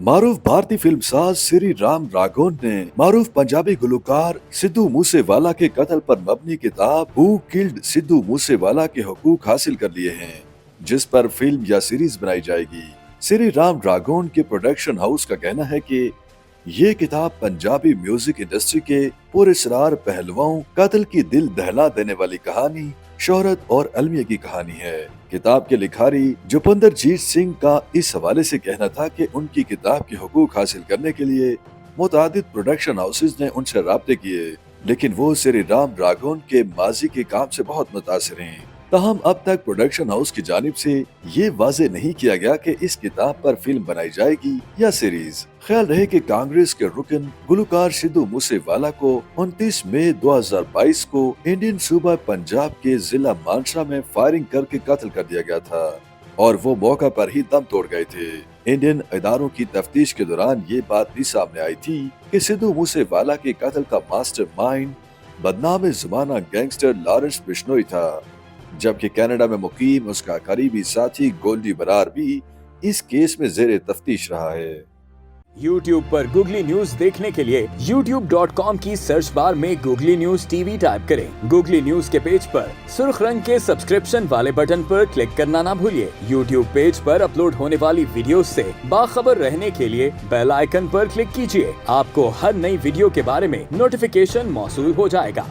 معروف بھارتی فلم ساز سری رام راگھون نے معروف پنجابی گلوکار سدھو موسے والا کے قتل پر مبنی کتاب ہو کلڈ سدھو موسے والا کے حقوق حاصل کر لیے ہیں، جس پر فلم یا سیریز بنائی جائے گی۔ سری رام راگھون کے پروڈکشن ہاؤس کا کہنا ہے کہ یہ کتاب پنجابی میوزک انڈسٹری کے پراسرار پہلوؤں، قتل کی دل دہلا دینے والی کہانی، شہرت اور المیہ کی کہانی ہے۔ کتاب کے لکھاری جوپندر جیت سنگھ کا اس حوالے سے کہنا تھا کہ ان کی کتاب کے حقوق حاصل کرنے کے لیے متعدد پروڈکشن ہاؤسز نے ان سے رابطے کیے، لیکن وہ سری رام راگھون کے ماضی کے کام سے بہت متاثر ہیں۔ تاہم اب تک پروڈکشن ہاؤس کی جانب سے یہ واضح نہیں کیا گیا کہ اس کتاب پر فلم بنائی جائے گی یا سیریز۔ خیال رہے کہ کانگریس کے رکن گلوکار سدھو موسے والا کو 29 مئی 2022 کو انڈین صوبہ پنجاب کے ضلع مانسا میں فائرنگ کر کے قتل کر دیا گیا تھا اور وہ موقع پر ہی دم توڑ گئے تھے۔ انڈین اداروں کی تفتیش کے دوران یہ بات بھی سامنے آئی تھی کہ سدھو موسے والا کے قتل کا ماسٹر مائنڈ بدنام زمانہ گینگسٹر لارنس بشنوئی تھا، جبکہ کینیڈا میں مقیم اس کا قریبی ساتھی گولڈی برار بھی اس کیس میں زیر تفتیش رہا ہے۔ YouTube پر گوگلی نیوز دیکھنے کے لیے youtube.com کی سرچ بار میں googly news T V type کریں۔ گوگلی نیوز کے پیج پر سرخ رنگ کے سبسکرپشن والے بٹن پر کلک کرنا نہ بھولیے۔ YouTube پیج پر اپلوڈ ہونے والی ویڈیوز سے باخبر رہنے کے لیے بیل آئیکن پر کلک کیجیے۔ آپ کو ہر نئی ویڈیو کے بارے میں نوٹیفیکیشن موصول ہو جائے گا۔